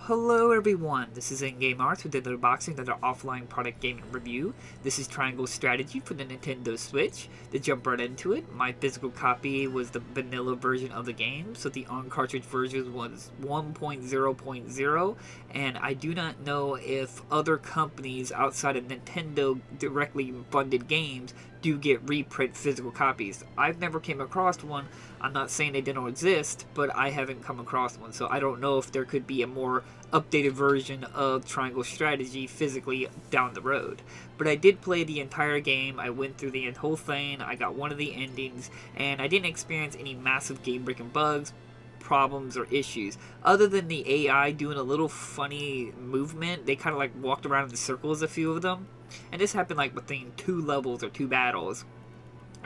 Hello everyone, this is In-Game Arts with another unboxing, another offline product gaming review. This is Triangle Strategy for the Nintendo Switch. To jump right into it, my physical copy was the vanilla version of the game, so the on-cartridge version was 1.0.0, and I do not know if other companies outside of Nintendo directly funded games do get reprint physical copies. I've never came across one. I'm not saying they don't exist, but I haven't come across one, so I don't know if there could be a more updated version of Triangle Strategy physically down the road. But I did play the entire game. I went through the whole thing. I got one of the endings, and I didn't experience any massive game-breaking bugs, problems, or issues. Other than the AI doing a little funny movement, they kind of like walked around in circles, a few of them. And this happened like within 2 levels or 2 battles.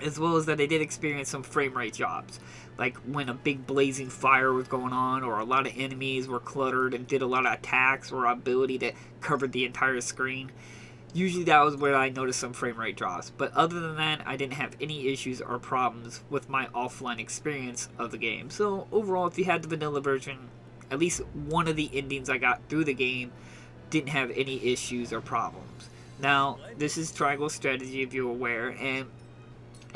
As well as that they did experience some frame rate drops, like when a big blazing fire was going on, or a lot of enemies were cluttered and did a lot of attacks or ability that covered the entire screen. Usually that was where I noticed some frame rate drops, but other than that, I didn't have any issues or problems with my offline experience of the game. So overall, if you had the vanilla version, at least one of the endings I got through the game didn't have any issues or problems. Now, this is Triangle Strategy, if you're aware, and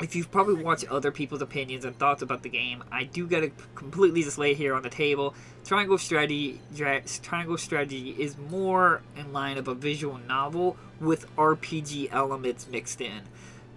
if you've probably watched other people's opinions and thoughts about the game, I do gotta completely just lay here on the table. Triangle Strategy is more in line of a visual novel with RPG elements mixed in.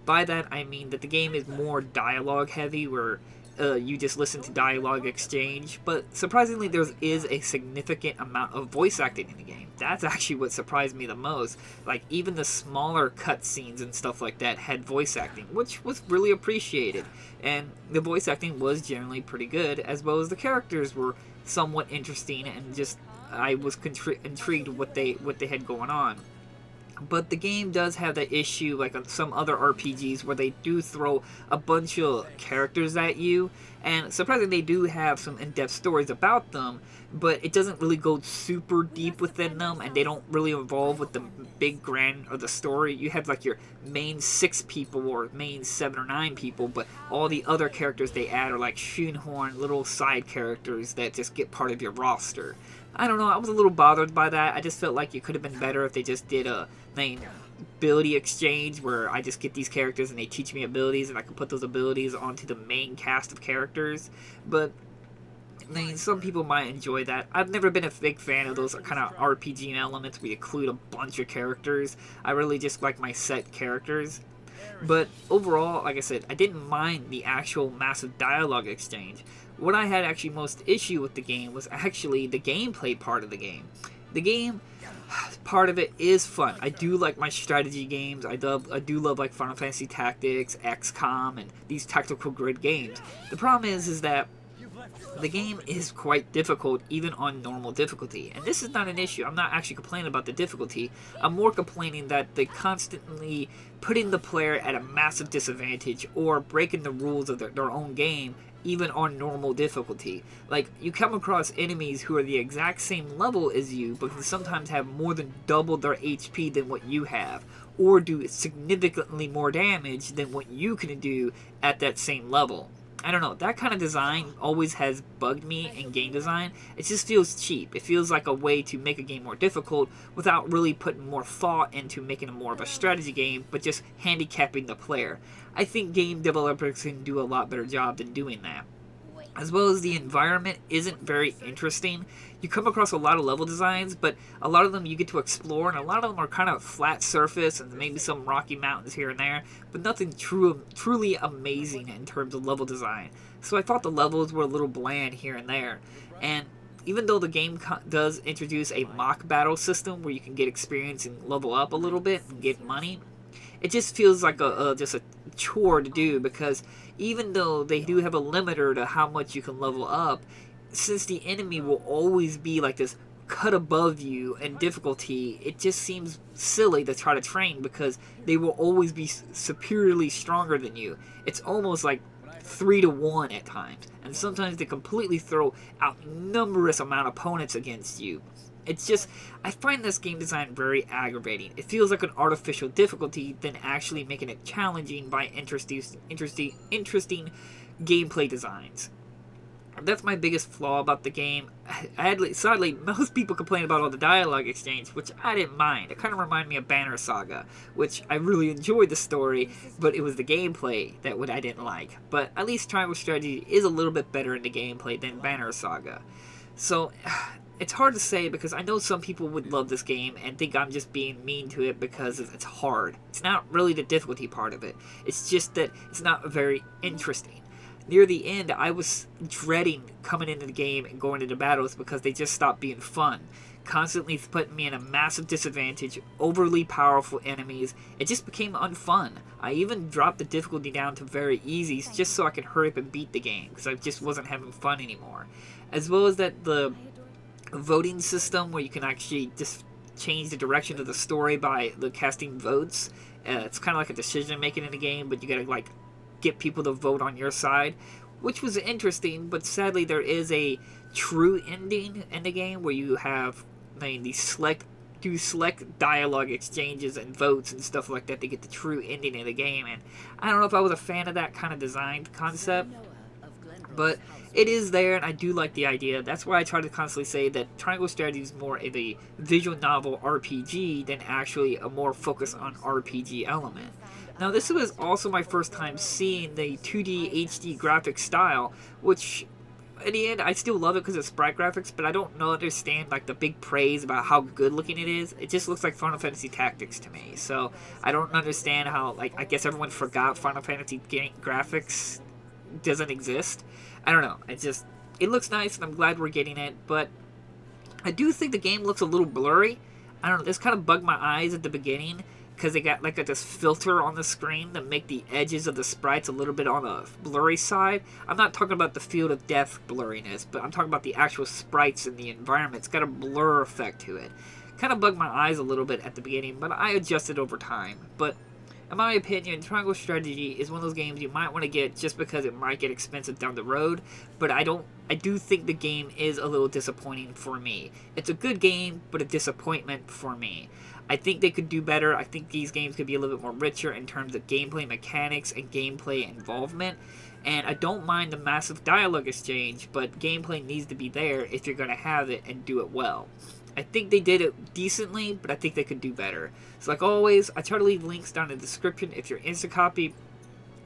By that, I mean that the game is more dialogue heavy, where you just listen to dialogue exchange, but surprisingly there is a significant amount of voice acting in the game. That's actually what surprised me the most. Like, even the smaller cutscenes and stuff like that had voice acting, which was really appreciated, and the voice acting was generally pretty good, as well as the characters were somewhat interesting, and just I was intrigued what they had going on. But the game does have that issue, like on some other RPGs, where they do throw a bunch of characters at you, and surprisingly, they do have some in-depth stories about them, but it doesn't really go super deep within them, and they don't really involve with the big grand or the story. You have like your main 6 people or main 7 or 9 people, but all the other characters they add are like shoehorn little side characters that just get part of your roster. I don't know, I was a little bothered by that. I just felt like it could have been better if they just did a main ability exchange where I just get these characters and they teach me abilities and I can put those abilities onto the main cast of characters. But I mean, some people might enjoy that. I've never been a big fan of those kind of RPG elements where you include a bunch of characters. I really just like my set characters. But overall, like I said, I didn't mind the actual massive dialogue exchange. What I had actually most issue with the game was actually the gameplay part of the game. The game part of it is fun. I do like my strategy games. I do love like Final Fantasy Tactics, XCOM, and these tactical grid games. The problem is that the game is quite difficult, even on normal difficulty. And this is not an issue. I'm not actually complaining about the difficulty. I'm more complaining that they constantly putting the player at a massive disadvantage or breaking the rules of their own game even on normal difficulty. Like, you come across enemies who are the exact same level as you, but can sometimes have more than double their HP than what you have, or do significantly more damage than what you can do at that same level. I don't know, that kind of design always has bugged me in game design. It just feels cheap. It feels like a way to make a game more difficult without really putting more thought into making it more of a strategy game, but just handicapping the player. I think game developers can do a lot better job than doing that. As well as the environment isn't very interesting. You come across a lot of level designs, but a lot of them you get to explore, and a lot of them are kind of flat surface and maybe some rocky mountains here and there, but nothing truly amazing in terms of level design. So I thought the levels were a little bland here and there. And even though the game does introduce a mock battle system where you can get experience and level up a little bit and get money, it just feels like just a chore to do, because even though they do have a limiter to how much you can level up, since the enemy will always be like this cut above you in difficulty, it just seems silly to try to train because they will always be superiorly stronger than you. It's almost like 3 to 1 at times, and sometimes they completely throw out numerous amount of opponents against you. It's just, I find this game design very aggravating. It feels like an artificial difficulty than actually making it challenging by interesting gameplay designs. That's my biggest flaw about the game. Sadly, most people complain about all the dialogue exchange, which I didn't mind. It kind of reminded me of Banner Saga, which I really enjoyed the story, but it was the gameplay that I didn't like. But at least Triangle Strategy is a little bit better in the gameplay than Banner Saga. So it's hard to say, because I know some people would love this game and think I'm just being mean to it because it's hard. It's not really the difficulty part of it. It's just that it's not very interesting. Near the end, I was dreading coming into the game and going into battles because they just stopped being fun. Constantly putting me in a massive disadvantage, overly powerful enemies. It just became unfun. I even dropped the difficulty down to very easy just so I could hurry up and beat the game, because I just wasn't having fun anymore. As well as that the voting system where you can actually just change the direction of the story by the casting votes. It's kind of like a decision making in the game, but you gotta like get people to vote on your side, which was interesting. But sadly, there is a true ending in the game where you have these select dialogue exchanges and votes and stuff like that to get the true ending of the game. And I don't know if I was a fan of that kind of design concept, but it is there, and I do like the idea. That's why I try to constantly say that Triangle Strategy is more of a visual novel RPG than actually a more focus on RPG element. Now, this was also my first time seeing the 2D HD graphic style, which in the end I still love it because it's sprite graphics, but I don't understand like the big praise about how good looking it is. It just looks like Final Fantasy Tactics to me. So I don't understand how, like, I guess everyone forgot Final Fantasy graphics doesn't exist. I don't know. It looks nice, and I'm glad we're getting it, but I do think the game looks a little blurry. I don't know. This kind of bugged my eyes at the beginning, because they got like this filter on the screen to make the edges of the sprites a little bit on the blurry side. I'm not talking about the Field of Death blurriness, but I'm talking about the actual sprites in the environment. It's got a blur effect to it. Kind of bugged my eyes a little bit at the beginning, but I adjusted over time. But in my opinion, Triangle Strategy is one of those games you might want to get just because it might get expensive down the road, but I do think the game is a little disappointing for me. It's a good game, but a disappointment for me. I think they could do better. I think these games could be a little bit more richer in terms of gameplay mechanics and gameplay involvement. And I don't mind the massive dialogue exchange, but gameplay needs to be there if you're going to have it and do it well. I think they did it decently, but I think they could do better. So like always, I try to leave links down in the description if you're Instacopy.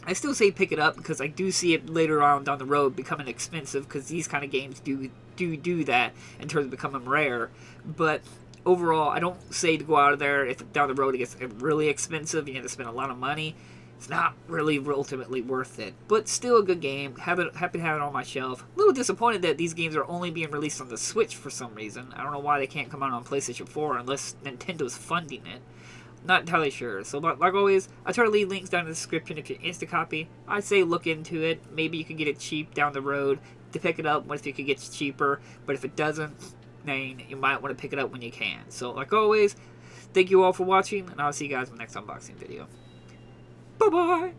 I still say pick it up because I do see it later on down the road becoming expensive, because these kind of games do that in terms of becoming rare. But overall, I don't say to go out of there if down the road it gets really expensive, you have to spend a lot of money. It's not really ultimately worth it, but still a good game. Happy to have it on my shelf. A little disappointed that these games are only being released on the Switch for some reason. I don't know why they can't come out on PlayStation 4 unless Nintendo's funding it. Not entirely sure. So, like always, I try to leave links down in the description if you're Instacopy. I say look into it. Maybe you can get it cheap down the road to pick it up. What if you could get it cheaper? But if it doesn't, then you might want to pick it up when you can. So, like always, thank you all for watching, and I'll see you guys in the next unboxing video. Bye-bye!